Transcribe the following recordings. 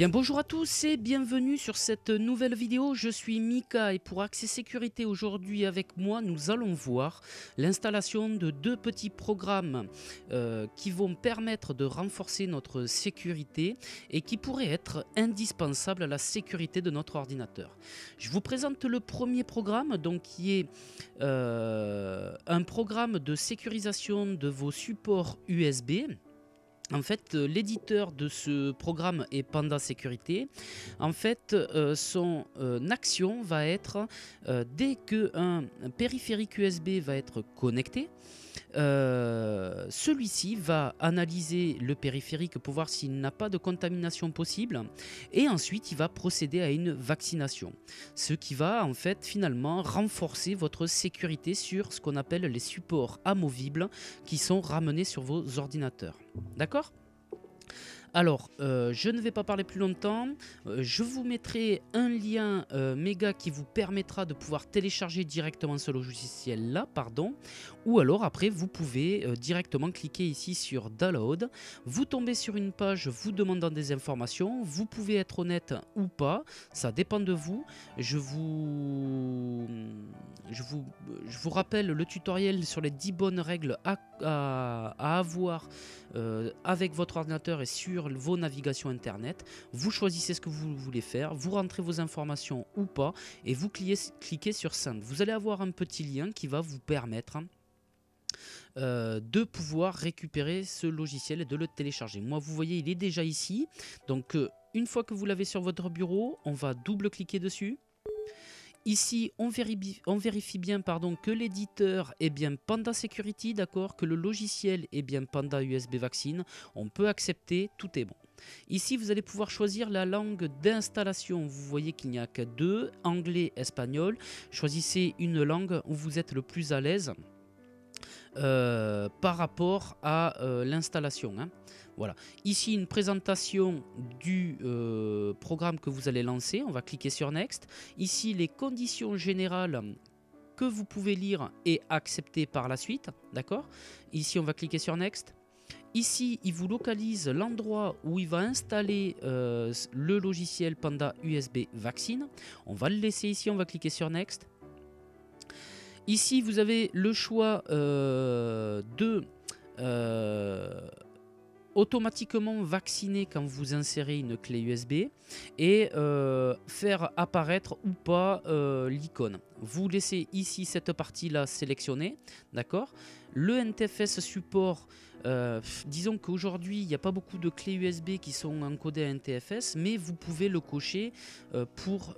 Eh bien bonjour à tous et bienvenue sur cette nouvelle vidéo, je suis Mika et pour Accès Sécurité aujourd'hui avec moi nous allons voir l'installation de deux petits programmes qui vont permettre de renforcer notre sécurité et qui pourraient être indispensables à la sécurité de notre ordinateur. Je vous présente le premier programme donc, qui est un programme de sécurisation de vos supports USB. En fait, l'éditeur de ce programme est Panda Sécurité. En fait, son action va être, dès qu'un périphérique USB va être connecté, celui-ci va analyser le périphérique pour voir s'il n'a pas de contamination possible et ensuite il va procéder à une vaccination. Ce qui va en fait finalement renforcer votre sécurité sur ce qu'on appelle les supports amovibles qui sont ramenés sur vos ordinateurs. D'accord ? Alors, je ne vais pas parler plus longtemps, je vous mettrai un lien méga qui vous permettra de pouvoir télécharger directement ce logiciel-là, ou alors après vous pouvez directement cliquer ici sur Download, vous tombez sur une page vous demandant des informations, vous pouvez être honnête ou pas, ça dépend de vous, je vous rappelle le tutoriel sur les 10 bonnes règles à avoir avec votre ordinateur et sur vos navigations internet. Vous choisissez ce que vous voulez faire, vous rentrez vos informations ou pas et vous cliquez sur Send. Vous allez avoir un petit lien qui va vous permettre de pouvoir récupérer ce logiciel et de le télécharger. Moi vous voyez il est déjà ici, donc une fois que vous l'avez sur votre bureau, on va double-cliquer dessus. Ici, on vérifie bien que l'éditeur est bien Panda Security, d'accord, que le logiciel est bien Panda USB Vaccine. On peut accepter, tout est bon. Ici, vous allez pouvoir choisir la langue d'installation. Vous voyez qu'il n'y a que deux, anglais, espagnol. Choisissez une langue où vous êtes le plus à l'aise par rapport à l'installation. Voilà. Ici, une présentation du programme que vous allez lancer. On va cliquer sur Next. Ici, les conditions générales que vous pouvez lire et accepter par la suite. D'accord ? Ici, on va cliquer sur Next. Ici, il vous localise l'endroit où il va installer le logiciel Panda USB Vaccine. On va le laisser ici, on va cliquer sur Next. Ici, vous avez le choix de automatiquement vacciner quand vous insérez une clé USB et faire apparaître ou pas l'icône. Vous laissez ici cette partie-là sélectionnée, d'accord ? Le NTFS support, disons qu'aujourd'hui il n'y a pas beaucoup de clés USB qui sont encodées à NTFS, mais vous pouvez le cocher pour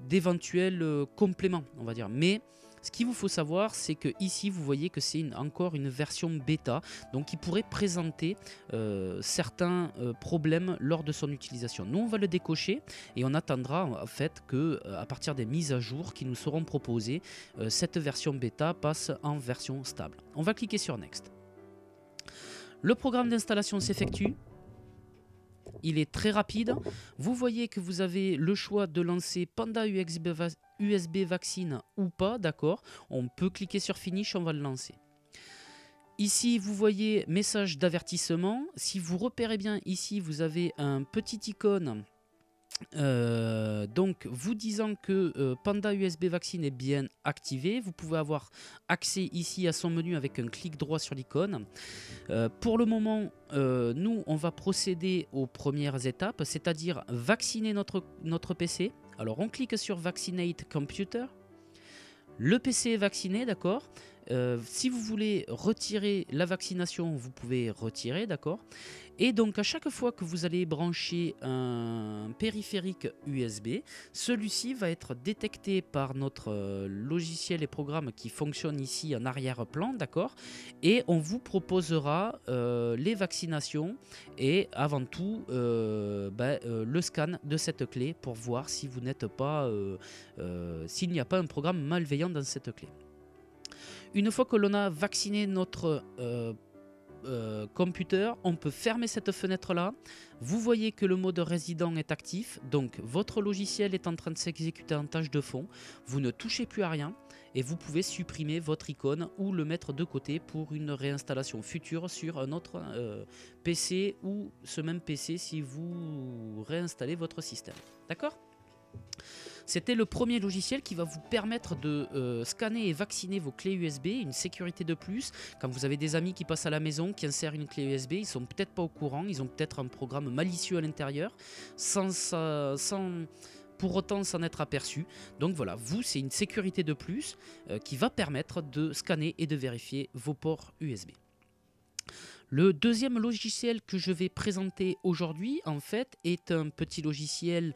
d'éventuels compléments, on va dire. Mais ce qu'il vous faut savoir, c'est que ici vous voyez que c'est encore une version bêta, donc qui pourrait présenter certains problèmes lors de son utilisation. Nous on va le décocher et on attendra en fait que à partir des mises à jour qui nous seront proposées, cette version bêta passe en version stable. On va cliquer sur Next. Le programme d'installation s'effectue. Il est très rapide. Vous voyez que vous avez le choix de lancer Panda USB Vaccine ou pas, d'accord. On peut cliquer sur Finish, on va le lancer. Ici, vous voyez message d'avertissement. Si vous repérez bien ici, vous avez un petit icône donc vous disant que Panda USB Vaccine est bien activé. Vous pouvez avoir accès ici à son menu avec un clic droit sur l'icône. Pour le moment, nous on va procéder aux premières étapes, c'est-à-dire vacciner notre PC. Alors on clique sur Vaccinate Computer. Le PC est vacciné, d'accord. Si vous voulez retirer la vaccination, vous pouvez retirer, d'accord. Et donc à chaque fois que vous allez brancher un périphérique USB, celui-ci va être détecté par notre logiciel et programme qui fonctionne ici en arrière-plan, d'accord. Et on le vaccinations et avant tout le scan de cette clé pour voir si vous n'êtes pas, s'il n'y a pas un programme malveillant dans cette clé. Une fois que l'on a vacciné notre computer, on peut fermer cette fenêtre là. Vous voyez que le mode résident est actif, donc votre logiciel est en train de s'exécuter en tâche de fond. Vous ne touchez plus à rien et vous pouvez supprimer votre icône ou le mettre de côté pour une réinstallation future sur un autre PC ou ce même PC si vous réinstallez votre système. D'accord ? C'était le premier logiciel qui va vous permettre de scanner et vacciner vos clés USB, une sécurité de plus. Quand vous avez des amis qui passent à la maison, qui insèrent une clé USB, ils sont peut-être pas au courant, ils ont peut-être un programme malicieux à l'intérieur, sans pour autant s'en être aperçu. Donc voilà, vous, c'est une sécurité de plus qui va permettre de scanner et de vérifier vos ports USB. Le deuxième logiciel que je vais présenter aujourd'hui, en fait, est un petit logiciel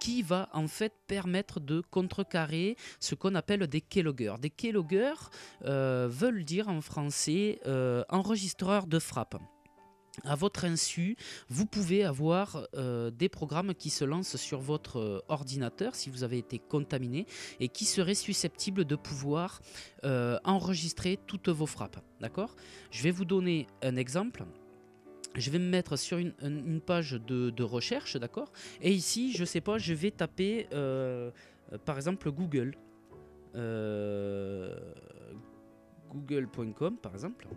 qui va en fait permettre de contrecarrer ce qu'on appelle des keyloggers. Des keyloggers veulent dire en français enregistreur de frappe. À votre insu, vous pouvez avoir des programmes qui se lancent sur votre ordinateur si vous avez été contaminé et qui seraient susceptibles de pouvoir enregistrer toutes vos frappes. D'accord ? Je vais vous donner un exemple. Je vais me mettre sur une page de recherche, d'accord ? Et ici, je sais pas, je vais taper par exemple Google. Google.com par exemple.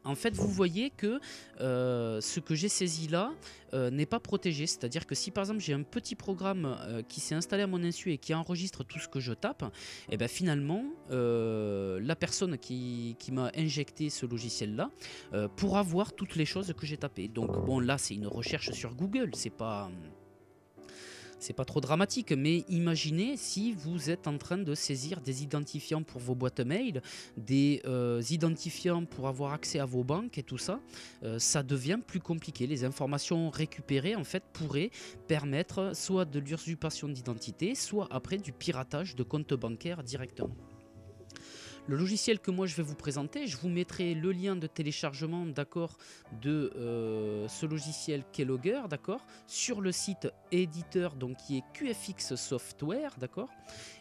En fait, vous voyez que ce que j'ai saisi là n'est pas protégé. C'est-à-dire que si par exemple j'ai un petit programme qui s'est installé à mon insu et qui enregistre tout ce que je tape, et ben finalement la personne qui m'a injecté ce logiciel-là pourra voir toutes les choses que j'ai tapées. Donc bon, là c'est une recherche sur Google, c'est pas trop dramatique, mais imaginez si vous êtes en train de saisir des identifiants pour vos boîtes mail, des identifiants pour avoir accès à vos banques et tout ça, ça devient plus compliqué. Les informations récupérées en fait pourraient permettre soit de l'usurpation d'identité, soit après du piratage de comptes bancaires directement. Le logiciel que moi je vais vous présenter, je vous mettrai le lien de téléchargement d'accord de ce logiciel Keylogger, d'accord, sur le site éditeur donc qui est QFX Software, d'accord,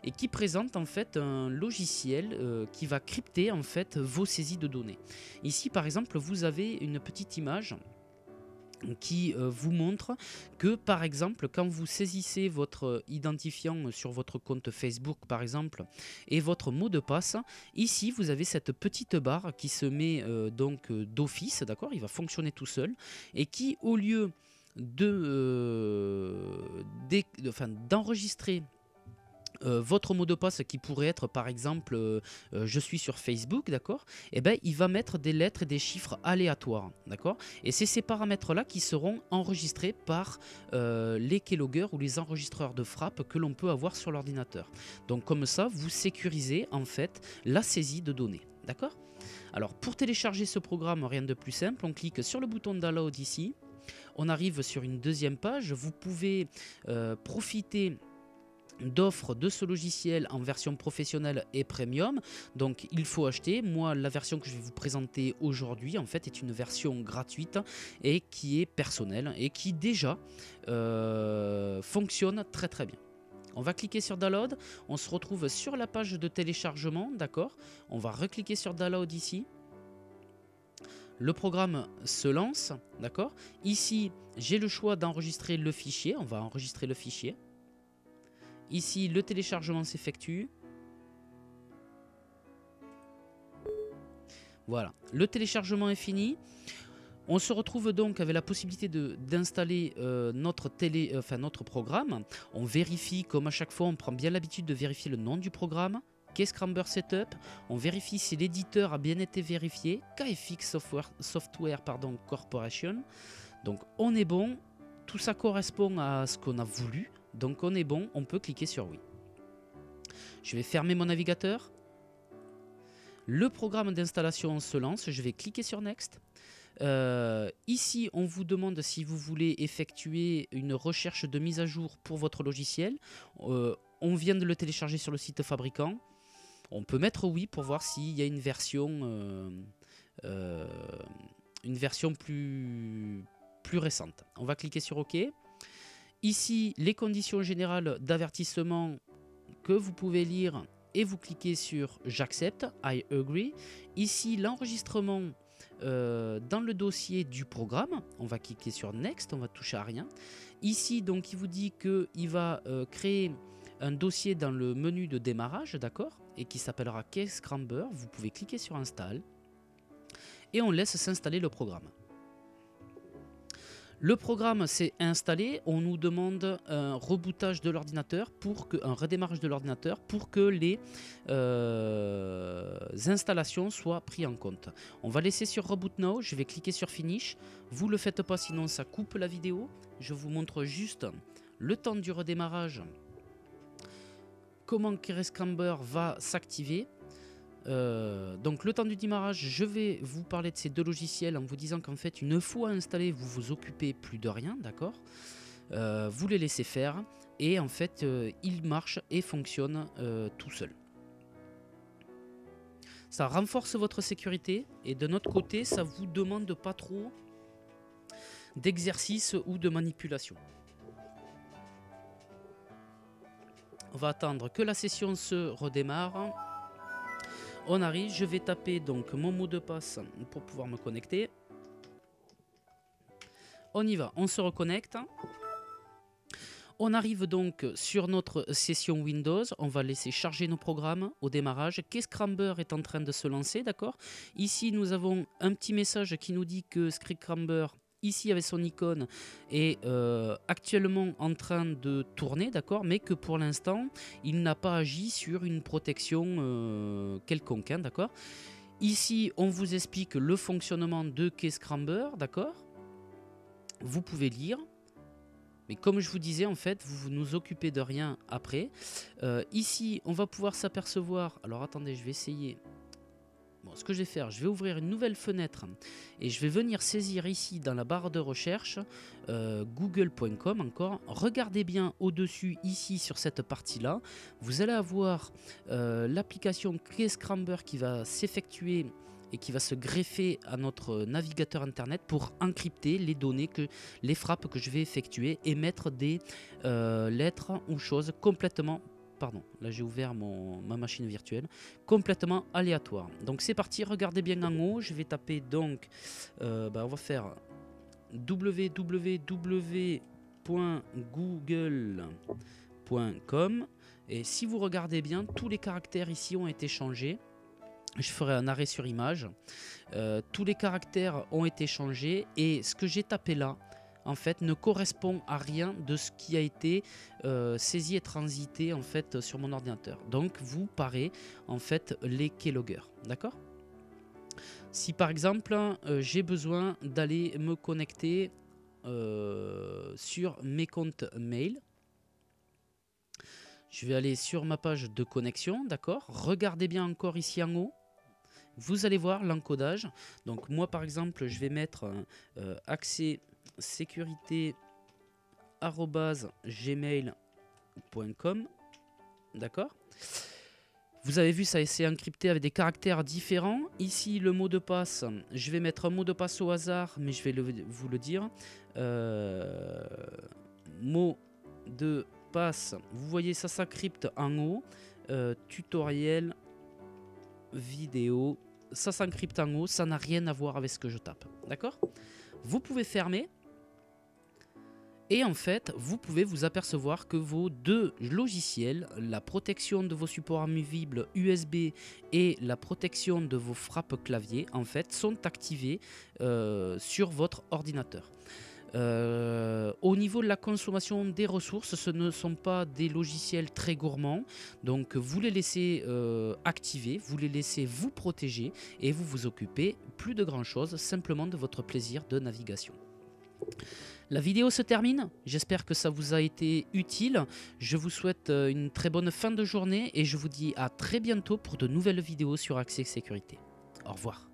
et qui présente en fait un logiciel qui va crypter en fait vos saisies de données. Ici par exemple vous avez une petite image qui vous montre que par exemple quand vous saisissez votre identifiant sur votre compte Facebook par exemple et votre mot de passe, ici vous avez cette petite barre qui se met donc d'office, d'accord, il va fonctionner tout seul et qui au lieu d'enregistrer votre mot de passe qui pourrait être par exemple je suis sur Facebook, d'accord, et ben il va mettre des lettres et des chiffres aléatoires, d'accord, et c'est ces paramètres là qui seront enregistrés par les keyloggers ou les enregistreurs de frappe que l'on peut avoir sur l'ordinateur. Donc comme ça vous sécurisez en fait la saisie de données, d'accord. Alors pour télécharger ce programme, rien de plus simple, on clique sur le bouton download ici, on arrive sur une deuxième page, vous pouvez profiter d'offres de ce logiciel en version professionnelle et premium, donc il faut acheter. Moi la version que je vais vous présenter aujourd'hui en fait est une version gratuite et qui est personnelle et qui déjà fonctionne très très bien. On va cliquer sur download, on se retrouve sur la page de téléchargement, d'accord, on va recliquer sur download ici. Le programme se lance, d'accord. Ici j'ai le choix d'enregistrer le fichier, on va enregistrer le fichier. Ici, le téléchargement s'effectue. Voilà, le téléchargement est fini. On se retrouve donc avec la possibilité d'installer notre programme. On vérifie, comme à chaque fois, on prend bien l'habitude de vérifier le nom du programme. Scramber Setup. On vérifie si l'éditeur a bien été vérifié. KFX Software Corporation. Donc on est bon. Tout ça correspond à ce qu'on a voulu. Donc on est bon, on peut cliquer sur oui. Je vais fermer mon navigateur. Le programme d'installation se lance, je vais cliquer sur Next. Ici, on vous demande si vous voulez effectuer une recherche de mise à jour pour votre logiciel. On vient de le télécharger sur le site fabricant. On peut mettre oui pour voir s'il y a une version plus récente. On va cliquer sur OK. Ici, les conditions générales d'avertissement que vous pouvez lire et vous cliquez sur j'accepte, I agree. Ici, l'enregistrement dans le dossier du programme, on va cliquer sur next, on va toucher à rien. Ici, donc, il vous dit qu'il va créer un dossier dans le menu de démarrage, d'accord, et qui s'appellera Kscramber. Vous pouvez cliquer sur Install et on laisse s'installer le programme. Le programme s'est installé, on nous demande un rebootage de l'ordinateur, un redémarrage de l'ordinateur pour que les installations soient prises en compte. On va laisser sur Reboot Now, je vais cliquer sur Finish. Vous ne le faites pas sinon ça coupe la vidéo. Je vous montre juste le temps du redémarrage, comment Kscramber va s'activer. Donc le temps du démarrage, je vais vous parler de ces deux logiciels en vous disant qu'en fait une fois installé vous vous occupez plus de rien, d'accord, vous les laissez faire et en fait ils marchent et fonctionnent tout seuls. Ça renforce votre sécurité et de notre côté ça vous demande pas trop d'exercice ou de manipulation. On va attendre que la session se redémarre. On arrive, je vais taper donc mon mot de passe pour pouvoir me connecter. On y va, on se reconnecte. On arrive donc sur notre session Windows. On va laisser charger nos programmes au démarrage. Kscramber est en train de se lancer, d'accord. Ici, nous avons un petit message qui nous dit que Kscramber, ici avec son icône, est actuellement en train de tourner, d'accord, mais que pour l'instant il n'a pas agi sur une protection quelconque, hein, d'accord. Ici on vous explique le fonctionnement de Kscramber, d'accord, vous pouvez lire, mais comme je vous disais en fait vous nous occupez de rien après. Ici on va pouvoir s'apercevoir, alors attendez, je vais essayer. Bon, ce que je vais faire, je vais ouvrir une nouvelle fenêtre et je vais venir saisir ici dans la barre de recherche google.com encore. Regardez bien au-dessus ici sur cette partie-là. Vous allez avoir l'application Kscramber qui va s'effectuer et qui va se greffer à notre navigateur internet pour encrypter les données, les frappes que je vais effectuer et mettre des lettres ou choses complètement... Pardon, là j'ai ouvert ma machine virtuelle, complètement aléatoire. Donc c'est parti, regardez bien en haut, je vais taper donc, on va faire www.google.com et si vous regardez bien, tous les caractères ici ont été changés. Je ferai un arrêt sur image. Tous les caractères ont été changés et ce que j'ai tapé là, en fait, ne correspond à rien de ce qui a été saisi et transité en fait sur mon ordinateur. Donc, vous parez en fait les keyloggers, d'accord? Si par exemple, j'ai besoin d'aller me connecter sur mes comptes mail, je vais aller sur ma page de connexion, d'accord? Regardez bien encore ici en haut. Vous allez voir l'encodage. Donc, moi par exemple, je vais mettre accès sécurité@gmail.com, d'accord. Vous avez vu, ça s'est encrypté avec des caractères différents. Ici le mot de passe, je vais mettre un mot de passe au hasard, mais je vais vous le dire. Mot de passe, vous voyez ça s'encrypte en haut, tutoriel vidéo, ça s'encrypte en haut, ça n'a rien à voir avec ce que je tape, d'accord. Vous pouvez fermer. Et en fait, vous pouvez vous apercevoir que vos deux logiciels, la protection de vos supports amovibles USB et la protection de vos frappes clavier, en fait, sont activés sur votre ordinateur. Au niveau de la consommation des ressources, ce ne sont pas des logiciels très gourmands, donc vous les laissez activer, vous les laissez vous protéger et vous vous occupez plus de grand chose, simplement de votre plaisir de navigation. La vidéo se termine, j'espère que ça vous a été utile, je vous souhaite une très bonne fin de journée et je vous dis à très bientôt pour de nouvelles vidéos sur Accès Sécurité. Au revoir.